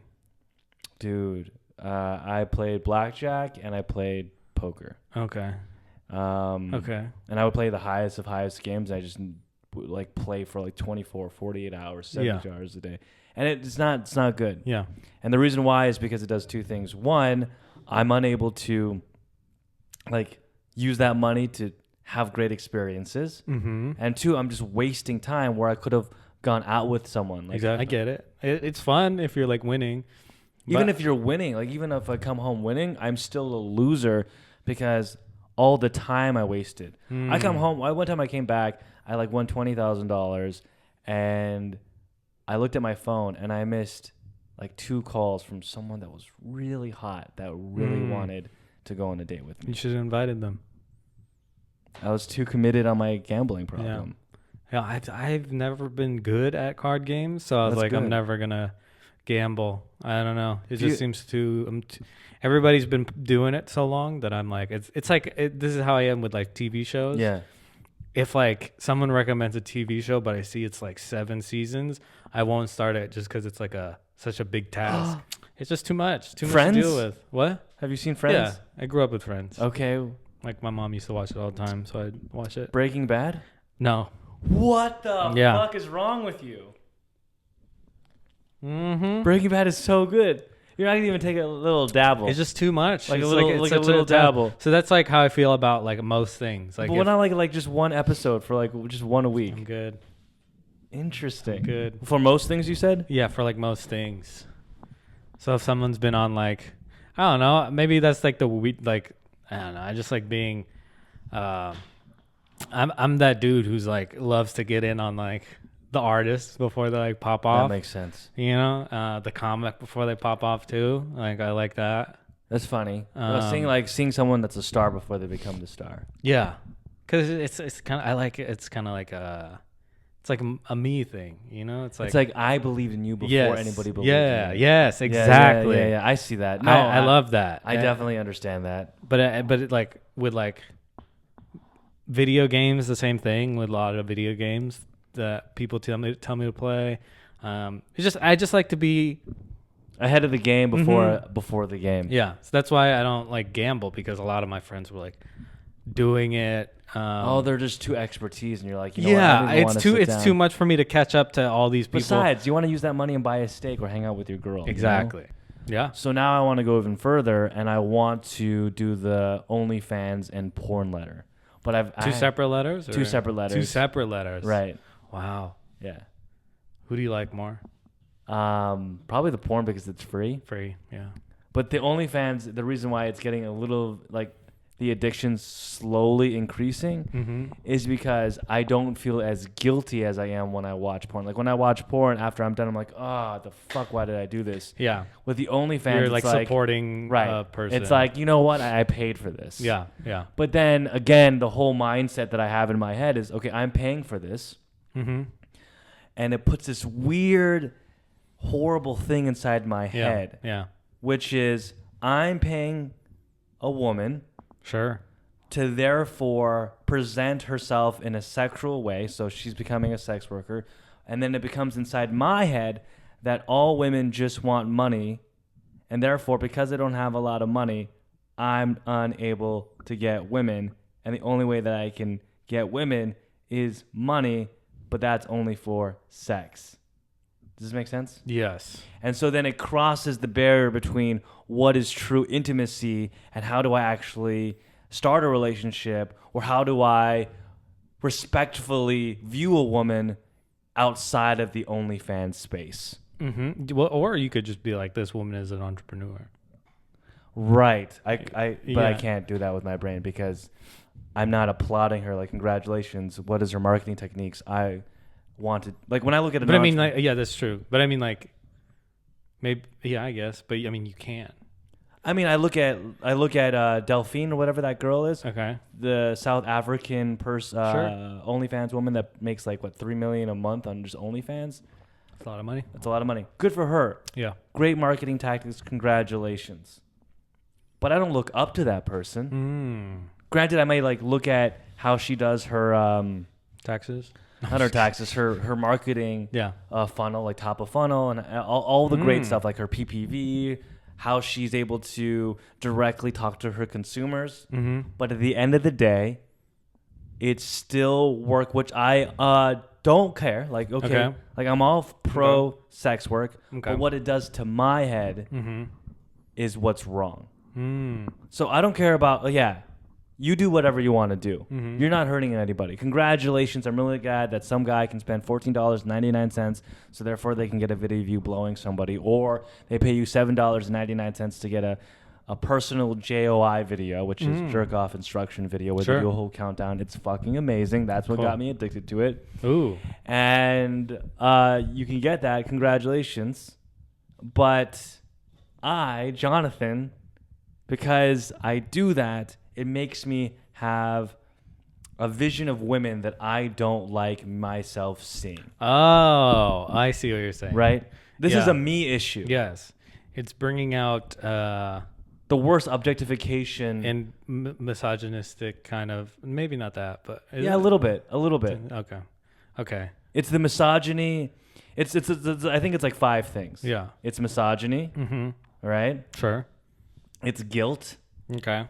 Speaker 1: dude? I played blackjack and I played poker.
Speaker 2: Okay.
Speaker 1: Okay. And I would play the highest of highest games. I just would like play for like 24, 48 hours, 70 hours a day. And it's not good.
Speaker 2: Yeah.
Speaker 1: And the reason why is because it does two things. One, I'm unable to like use that money to have great experiences.
Speaker 2: Mm-hmm.
Speaker 1: And two, I'm just wasting time where I could have gone out with someone. Like,
Speaker 2: Exactly. I get it. It's fun if you're like winning.
Speaker 1: Even
Speaker 2: But-
Speaker 1: if you're winning, like even if I come home winning, I'm still a loser because all the time I wasted. I come home. One time I came back, I like won $20,000, and I looked at my phone and I missed like 2 calls from someone that was really hot that really wanted to go on a date with me.
Speaker 2: You should have invited them.
Speaker 1: I was too committed on my gambling problem.
Speaker 2: Yeah, I've never been good at card games, so I was
Speaker 1: That's
Speaker 2: like, I'm
Speaker 1: good.
Speaker 2: never gonna gamble. I don't know. It
Speaker 1: Do
Speaker 2: just
Speaker 1: you-
Speaker 2: seems too. Everybody's been doing it so long that I'm like, it's like this is how I am with like TV shows.
Speaker 1: Yeah.
Speaker 2: If like someone recommends a TV show, but I see it's like 7 seasons, I won't start it just because it's like such a big task. It's just too much. Too
Speaker 1: Friends?
Speaker 2: much to deal with. What?
Speaker 1: Have you seen Friends?
Speaker 2: Yeah, I grew up with Friends.
Speaker 1: Okay.
Speaker 2: Like my mom used to watch it all the time, so I'd watch it.
Speaker 1: Breaking Bad?
Speaker 2: No.
Speaker 1: What the
Speaker 2: Yeah.
Speaker 1: fuck is wrong with you?
Speaker 2: Mm-hmm.
Speaker 1: Breaking Bad is so good. You're not gonna even take a little dabble.
Speaker 2: It's just too much.
Speaker 1: Like a
Speaker 2: It's
Speaker 1: little-
Speaker 2: it's
Speaker 1: like a
Speaker 2: such
Speaker 1: little dabble.
Speaker 2: So that's like how I feel about like most things. Like
Speaker 1: but
Speaker 2: if
Speaker 1: not like just one episode for like just one a week.
Speaker 2: I'm good.
Speaker 1: Interesting.
Speaker 2: Good.
Speaker 1: For most things you said?
Speaker 2: Yeah, for like most things. So if someone's been on like, I don't know, maybe that's like like I don't know. I just like being, I'm that dude who's like loves to get in on like the artists before they like pop off.
Speaker 1: That makes sense.
Speaker 2: You know, the comic before they pop off too. Like I like that.
Speaker 1: That's funny. Seeing someone that's a star before they become the star.
Speaker 2: Yeah, because it's kind of I like it. It's kind of like it's like a me thing. You know, it's like
Speaker 1: I believed in you before
Speaker 2: yes,
Speaker 1: anybody believed
Speaker 2: yeah,
Speaker 1: in you.
Speaker 2: yes,
Speaker 1: Yeah,
Speaker 2: exactly.
Speaker 1: Yeah. I see that. No,
Speaker 2: I love that.
Speaker 1: I definitely understand that.
Speaker 2: But it, like with like video games, the same thing with a lot of video games that people tell me to play. I just like to be
Speaker 1: Ahead of the game before the game.
Speaker 2: yeah. So that's why I don't like gamble because a lot of my friends were like doing it.
Speaker 1: They're just too expertise, and you're like, you know
Speaker 2: yeah,
Speaker 1: what? I don't even wanna sit
Speaker 2: it's
Speaker 1: down.
Speaker 2: too much for me to catch up to all these people.
Speaker 1: Besides, you want to use that money and buy a steak or hang out with your girl. you know?
Speaker 2: Exactly. Yeah.
Speaker 1: So now I want to go even further, and I want to do the OnlyFans and porn letter. But
Speaker 2: Two separate letters? Or?
Speaker 1: Two separate letters.
Speaker 2: Two separate letters.
Speaker 1: Right.
Speaker 2: Wow.
Speaker 1: Yeah.
Speaker 2: Who do you like more?
Speaker 1: Probably the porn because it's free.
Speaker 2: Free. Yeah.
Speaker 1: But the OnlyFans, the reason why it's getting a little like the addiction's slowly increasing is because I don't feel as guilty as I am when I watch porn. Like when I watch porn, after I'm done, I'm like, oh, the fuck, why did I do this?
Speaker 2: Yeah.
Speaker 1: With the OnlyFans,
Speaker 2: You're
Speaker 1: it's
Speaker 2: like supporting a person.
Speaker 1: It's like, you know what? I paid for this.
Speaker 2: Yeah. Yeah.
Speaker 1: But then again, the whole mindset that I have in my head is, okay, I'm paying for this.
Speaker 2: Mm-hmm.
Speaker 1: And it puts this weird, horrible thing inside my head,
Speaker 2: Yeah.
Speaker 1: which is I'm paying a woman
Speaker 2: Sure.
Speaker 1: to therefore present herself in a sexual way. So she's becoming a sex worker. And then it becomes inside my head that all women just want money. And therefore, because I don't have a lot of money, I'm unable to get women. and the only way that I can get women is money, but that's only for sex. Does this make sense?
Speaker 2: Yes.
Speaker 1: And so then it crosses the barrier between what is true intimacy and how do I actually start a relationship, or how do I respectfully view a woman outside of the OnlyFans space.
Speaker 2: Mm-hmm. Well, or you could just be like, this woman is an entrepreneur.
Speaker 1: Right. I can't do that with my brain because I'm not applauding her like, congratulations. What is her marketing techniques? I wanted, like, when I look at
Speaker 2: But I mean, like, yeah, that's true. But I mean, like, maybe, yeah, I guess. But I mean, you can.
Speaker 1: I mean, I look at Delphine or whatever that girl is.
Speaker 2: Okay.
Speaker 1: The South African
Speaker 2: Sure.
Speaker 1: OnlyFans woman that makes like what, $3 million a month on just OnlyFans.
Speaker 2: That's a lot of money.
Speaker 1: That's a lot of money. Good for her.
Speaker 2: Yeah.
Speaker 1: Great marketing tactics. Congratulations. But I don't look up to that person. Granted, I may like look at how she does her
Speaker 2: Taxes.
Speaker 1: not her taxes, her marketing funnel, like top of funnel, and all the great stuff, like her PPV, how she's able to directly talk to her consumers. But at the end of the day, it's still work, which I don't care. Like, okay. Like I'm all pro sex work, but what it does to my head is what's wrong. So I don't care about, you do whatever you want to do. You're not hurting anybody. Congratulations. I'm really glad that some guy can spend $14.99, so therefore they can get a video of you blowing somebody, or they pay you $7.99 to get a personal JOI video, which is jerk off instruction video with a whole countdown. It's fucking amazing. That's what got me addicted to it.
Speaker 2: Ooh.
Speaker 1: And you can get that. Congratulations. But I, Jonathan, because I do that, it makes me have a vision of women that I don't like myself seeing.
Speaker 2: Oh, I see what you're saying.
Speaker 1: Right? This is a me issue.
Speaker 2: Yes. It's bringing out
Speaker 1: the worst objectification
Speaker 2: and misogynistic kind of, maybe not that, but
Speaker 1: a little bit.
Speaker 2: Okay.
Speaker 1: It's the misogyny. It's I think it's like 5 things.
Speaker 2: Yeah.
Speaker 1: It's misogyny. Right?
Speaker 2: Sure.
Speaker 1: It's guilt.
Speaker 2: Okay.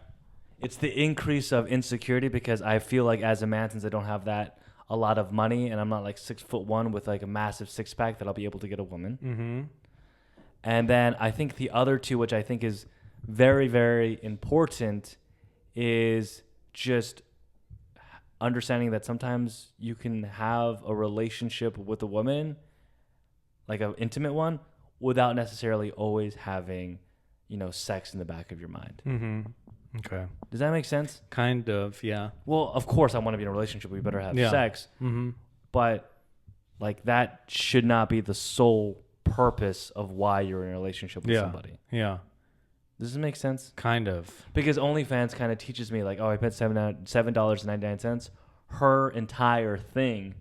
Speaker 1: It's the increase of insecurity because I feel like as a man, since I don't have a lot of money and I'm not like 6'1" with like a massive 6-pack, that I'll be able to get a woman. And then I think the other two, which I think is very, very important, is just understanding that sometimes you can have a relationship with a woman, like an intimate one, without necessarily always having, sex in the back of your mind.
Speaker 2: Okay.
Speaker 1: Does that make sense?
Speaker 2: Kind of, yeah.
Speaker 1: Well, of course I want to be in a relationship. We better have sex. But like that should not be the sole purpose of why you're in a relationship with somebody.
Speaker 2: Yeah.
Speaker 1: Does this make sense?
Speaker 2: Kind of.
Speaker 1: Because OnlyFans kind of teaches me like, I paid $7.99. Her entire thing,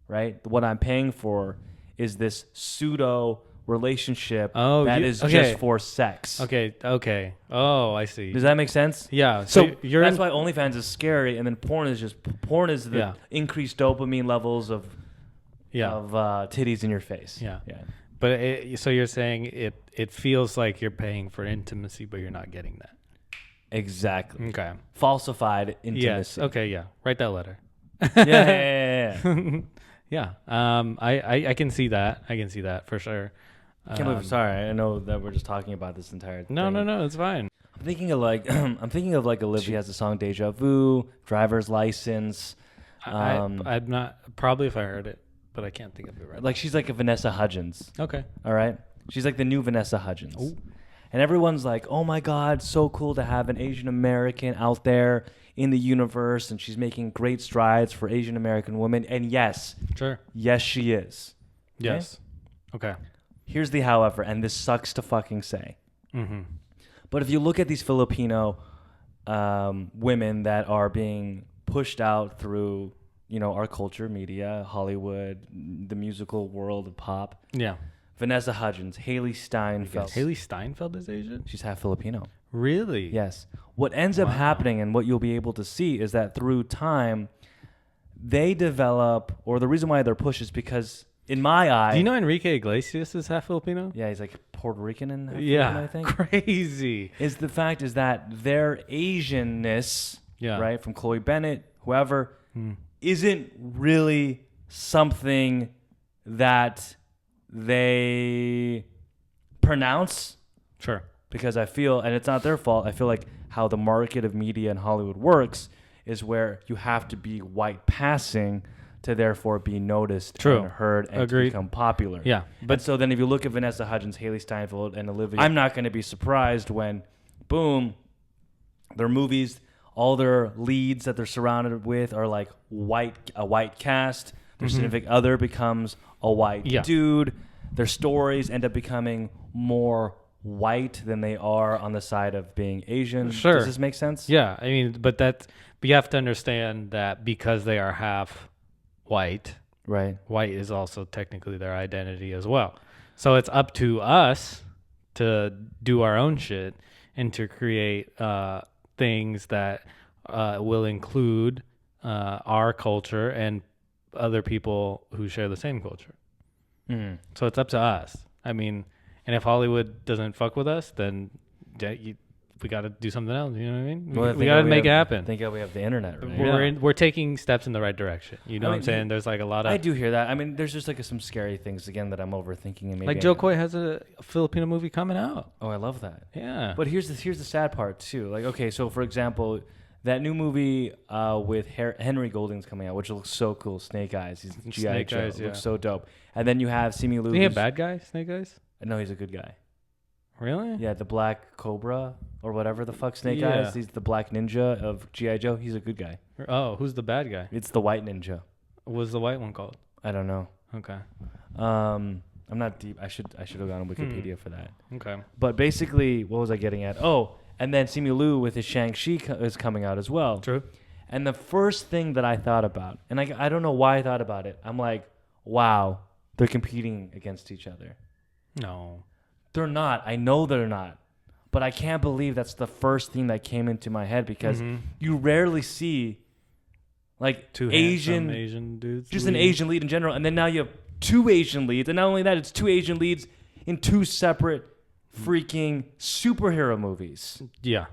Speaker 1: right? What I'm paying for is this pseudo relationship that is just for sex.
Speaker 2: Okay. Oh, I see.
Speaker 1: Does that make sense?
Speaker 2: Yeah.
Speaker 1: So that's why OnlyFans is scary, and then porn is the increased dopamine levels of titties in your face.
Speaker 2: Yeah. But so you're saying it feels like you're paying for intimacy, but you're not getting that.
Speaker 1: Exactly.
Speaker 2: Okay.
Speaker 1: Falsified intimacy.
Speaker 2: Yes. Okay. Yeah. Write that letter.
Speaker 1: Yeah.
Speaker 2: Yeah. I can see that. I can see that for sure.
Speaker 1: I can't believe. Sorry, I know that we're just talking about this entire thing.
Speaker 2: No, it's fine.
Speaker 1: I'm thinking of like Olivia has the song "Deja Vu," "Driver's License."
Speaker 2: I'm not, probably if I heard it, but I can't think of it right now.
Speaker 1: Like she's like a Vanessa Hudgens.
Speaker 2: Okay.
Speaker 1: All right. She's like the new Vanessa Hudgens.
Speaker 2: Ooh.
Speaker 1: And everyone's like, "Oh my God, so cool to have an Asian American out there in the universe," and she's making great strides for Asian American women. And yes, she is.
Speaker 2: Yes. Okay.
Speaker 1: Here's the however, and this sucks to fucking say. But if you look at these Filipino women that are being pushed out through, our culture, media, Hollywood, the musical world of pop. Yeah. Vanessa Hudgens, Haley Steinfeld.
Speaker 2: Haley Steinfeld is Asian?
Speaker 1: She's half Filipino.
Speaker 2: Really?
Speaker 1: Yes. What ends up happening and what you'll be able to see is that through time, they develop, or the reason why they're pushed is because, in my eye...
Speaker 2: Do you know Enrique Iglesias is half Filipino?
Speaker 1: Yeah, he's like Puerto Rican and Filipino, I think.
Speaker 2: Crazy.
Speaker 1: The fact is that their Asianness right, from Chloe Bennett, whoever, isn't really something that they pronounce.
Speaker 2: Sure.
Speaker 1: Because I feel, and it's not their fault, I feel like how the market of media in Hollywood works is where you have to be white passing to therefore be noticed and heard and to become popular.
Speaker 2: Yeah.
Speaker 1: But so then if you look at Vanessa Hudgens, Haley Steinfeld, and Olivia, I'm not going to be surprised when, boom, their movies, all their leads that they're surrounded with are like a white cast. Their significant other becomes a white dude. Their stories end up becoming more white than they are on the side of being Asian.
Speaker 2: Sure.
Speaker 1: Does this make sense?
Speaker 2: Yeah. I mean, but you have to understand that because they are half white,
Speaker 1: right?
Speaker 2: White is also technically their identity as well. So it's up to us to do our own shit and to create things that will include our culture and other people who share the same culture. So it's up to us. I mean, and if Hollywood doesn't fuck with us, then we got to do something else. You know what I mean?
Speaker 1: Well,
Speaker 2: we got to make it happen.
Speaker 1: Thank God we have the internet. Right?
Speaker 2: We're taking steps in the right direction. You know what I'm saying? There's like a lot of...
Speaker 1: I do hear that. I mean, there's just like some scary things, again, that I'm overthinking. And maybe
Speaker 2: like Joe Coy has a Filipino movie coming out.
Speaker 1: Oh, I love that.
Speaker 2: Yeah.
Speaker 1: But here's the sad part, too. Like, okay, so for example, that new movie with Henry Golding's coming out, which looks so cool. Snake Eyes. He's G.I. Joe. Looks so dope. And then you have Simu Liu.
Speaker 2: Is he a bad guy, Snake Eyes?
Speaker 1: No, he's a good guy.
Speaker 2: Really?
Speaker 1: Yeah, the Black Cobra or whatever the fuck Snake Eyes. He's the Black Ninja of G.I. Joe. He's a good guy.
Speaker 2: Oh, who's the bad guy?
Speaker 1: It's the White Ninja.
Speaker 2: What's the white one called?
Speaker 1: I don't know.
Speaker 2: Okay.
Speaker 1: I'm not deep. I should have gone on Wikipedia for that.
Speaker 2: Okay.
Speaker 1: But basically, what was I getting at? Oh, and then Simu Liu with his Shang-Chi is coming out as well.
Speaker 2: True.
Speaker 1: And the first thing that I thought about, and I don't know why I thought about it, I'm like, wow, they're competing against each other.
Speaker 2: No.
Speaker 1: They're not. I know they're not. But I can't believe that's the first thing that came into my head because you rarely see like
Speaker 2: two
Speaker 1: Asian
Speaker 2: dudes.
Speaker 1: Just an Asian lead in general. And then now you have two Asian leads. And not only that, it's two Asian leads in two separate freaking superhero movies.
Speaker 2: Yeah.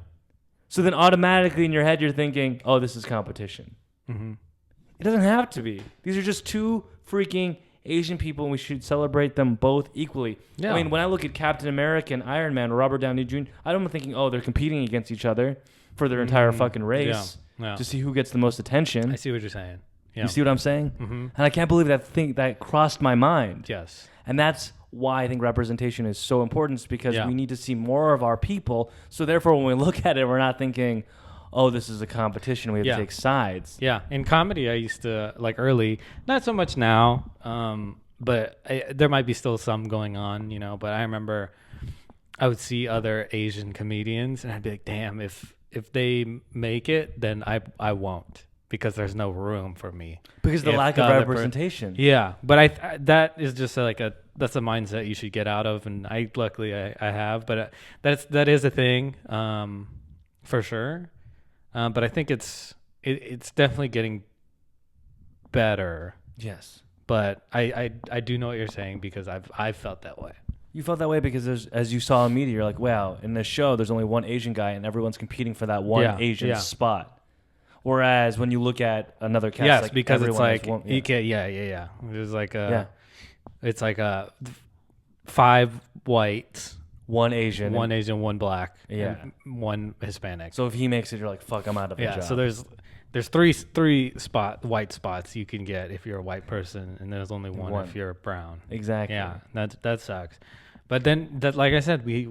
Speaker 1: So then automatically in your head, you're thinking, oh, this is competition. It doesn't have to be. These are just two freaking Asian people, and we should celebrate them both equally. Yeah. I mean, when I look at Captain America and Iron Man or Robert Downey Jr., I'm thinking, oh, they're competing against each other for their entire fucking race to see who gets the most attention.
Speaker 2: I see what you're saying. Yeah.
Speaker 1: You see what I'm saying? And I can't believe that crossed my mind.
Speaker 2: Yes.
Speaker 1: And that's why I think representation is so important, because we need to see more of our people. So therefore, when we look at it, we're not thinking, oh, this is a competition. We have to take sides.
Speaker 2: Yeah. In comedy, I used to, like early, not so much now, but there might be still some going on, you know. But I remember I would see other Asian comedians and I'd be like, damn, if they make it, then I won't, because there's no room for me.
Speaker 1: Because the lack of representation.
Speaker 2: Yeah. But that is just that's a mindset you should get out of. And luckily I have, but that is a thing, for sure. But I think it's definitely getting better.
Speaker 1: Yes.
Speaker 2: But I do know what you're saying, because I've felt that way.
Speaker 1: You felt that way because as you saw in media, you're like, wow, in this show, there's only one Asian guy and everyone's competing for that one Asian spot. Whereas when you look at another cast, like
Speaker 2: because it's like,
Speaker 1: one,
Speaker 2: It's like it's like 5 whites.
Speaker 1: One Asian,
Speaker 2: one black,
Speaker 1: and
Speaker 2: one Hispanic.
Speaker 1: So if he makes it, you're like, fuck, I'm out of the job.
Speaker 2: So there's three white spots you can get if you're a white person, and there's only one if you're brown.
Speaker 1: Exactly.
Speaker 2: Yeah, that sucks. But then like I said, we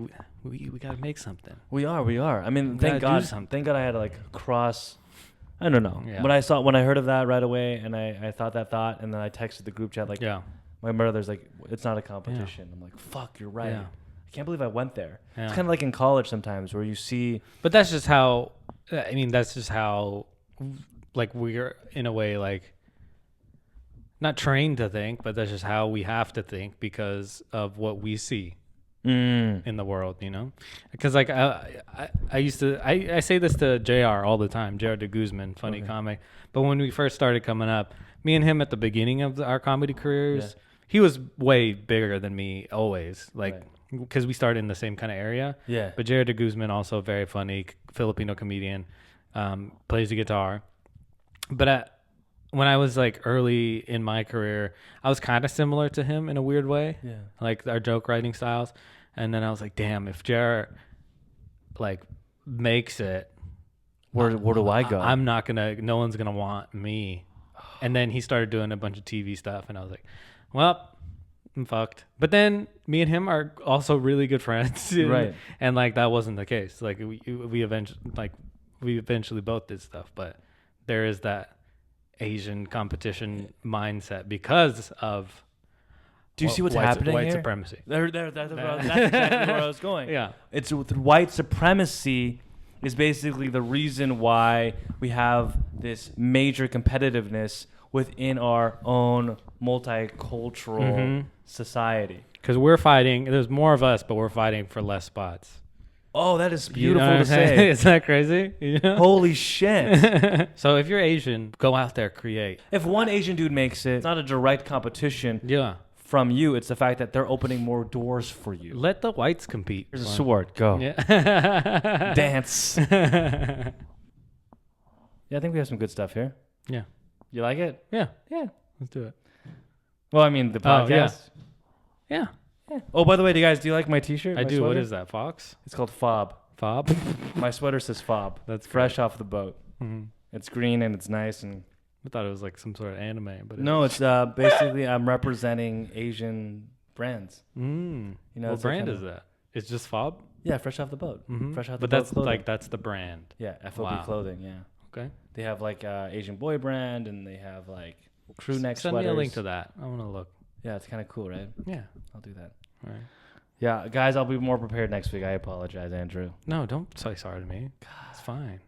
Speaker 2: got to make something.
Speaker 1: We are. I mean, thank God I had to like cross. I don't know. Yeah. When I heard of that right away, and I thought that thought, and then I texted the group chat like, my brother's like, it's not a competition. I'm like, fuck, you're right. Yeah. I can't believe I went there. Yeah. It's kind of like in college sometimes where you see.
Speaker 2: But that's just how. I mean, that's just how. Like, we're in a way like not trained to think, but that's just how we have to think because of what we see in the world, you know. Because like I used to I say this to JR all the time, JR de Guzman, funny comic. But when we first started coming up, me and him at the beginning of our comedy careers, he was way bigger than me always, like. Right. Because we started in the same kind of area.
Speaker 1: Yeah.
Speaker 2: But Jared de Guzman, also very funny Filipino comedian. plays the guitar. But when I was like early in my career, I was kind of similar to him in a weird way.
Speaker 1: Yeah.
Speaker 2: Like our joke writing styles. And then I was like, damn, if Jared like makes it,
Speaker 1: Where do I go?
Speaker 2: I'm not gonna. No one's gonna want me. And then he started doing a bunch of TV stuff, and I was like, well, I'm fucked. But then me and him are also really good friends,
Speaker 1: Right?
Speaker 2: And like that wasn't the case. Like we eventually both did stuff, but there is that Asian competition mindset because of.
Speaker 1: Do you see what's happening
Speaker 2: white
Speaker 1: here?
Speaker 2: supremacy.
Speaker 1: That's exactly where I was going.
Speaker 2: Yeah.
Speaker 1: It's with white supremacy is basically the reason why we have this major competitiveness within our own multicultural society.
Speaker 2: Because we're fighting. There's more of us, but we're fighting for less spots.
Speaker 1: Oh, that is
Speaker 2: You know
Speaker 1: beautiful
Speaker 2: what
Speaker 1: to
Speaker 2: I'm saying?
Speaker 1: say.
Speaker 2: Isn't that crazy? You know?
Speaker 1: Holy shit.
Speaker 2: So if you're Asian, go out there, create.
Speaker 1: If one Asian dude makes it, it's not a direct competition
Speaker 2: Yeah.
Speaker 1: from you. It's the fact that they're opening more doors for you.
Speaker 2: Let the whites compete.
Speaker 1: Here's a sword. Go.
Speaker 2: Yeah.
Speaker 1: Dance. Yeah, I think we have some good stuff here.
Speaker 2: Yeah.
Speaker 1: You like it?
Speaker 2: Yeah. Let's do it.
Speaker 1: Well, I mean, the
Speaker 2: Oh, yeah.
Speaker 1: podcast.
Speaker 2: Yeah.
Speaker 1: Oh, by the way, do you like my t-shirt?
Speaker 2: I
Speaker 1: my
Speaker 2: do.
Speaker 1: Sweater?
Speaker 2: What is that? Fox?
Speaker 1: It's called Fob.
Speaker 2: Fob?
Speaker 1: My sweater says Fob.
Speaker 2: That's
Speaker 1: fresh off the boat.
Speaker 2: Mm-hmm.
Speaker 1: It's green and it's nice. And
Speaker 2: I thought it was like some sort of anime, but
Speaker 1: no, it's basically I'm representing Asian brands.
Speaker 2: You know, what
Speaker 1: it's a
Speaker 2: brand
Speaker 1: kind
Speaker 2: is that? It's just Fob.
Speaker 1: Yeah, fresh off the boat.
Speaker 2: Mm-hmm.
Speaker 1: Fresh off the
Speaker 2: but
Speaker 1: boat.
Speaker 2: that's
Speaker 1: clothing.
Speaker 2: like that's the brand.
Speaker 1: Yeah, FOB
Speaker 2: Wow.
Speaker 1: clothing. Yeah,
Speaker 2: Okay.
Speaker 1: they have like Asian boy brand, and they have like crew neck
Speaker 2: Send
Speaker 1: sweaters.
Speaker 2: me a link to that. I want to look.
Speaker 1: Yeah, it's kind of cool, right?
Speaker 2: Yeah.
Speaker 1: I'll do that.
Speaker 2: All right.
Speaker 1: Yeah, guys, I'll be more prepared next week. I apologize, Andrew.
Speaker 2: No, don't say sorry to me. It's fine.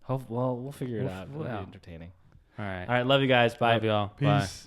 Speaker 1: Well, we'll figure it
Speaker 2: We'll
Speaker 1: out.
Speaker 2: we'll-
Speaker 1: It'll
Speaker 2: yeah.
Speaker 1: be entertaining.
Speaker 2: All right.
Speaker 1: All right, love you guys. Bye.
Speaker 2: Love y'all. Bye.
Speaker 1: Peace.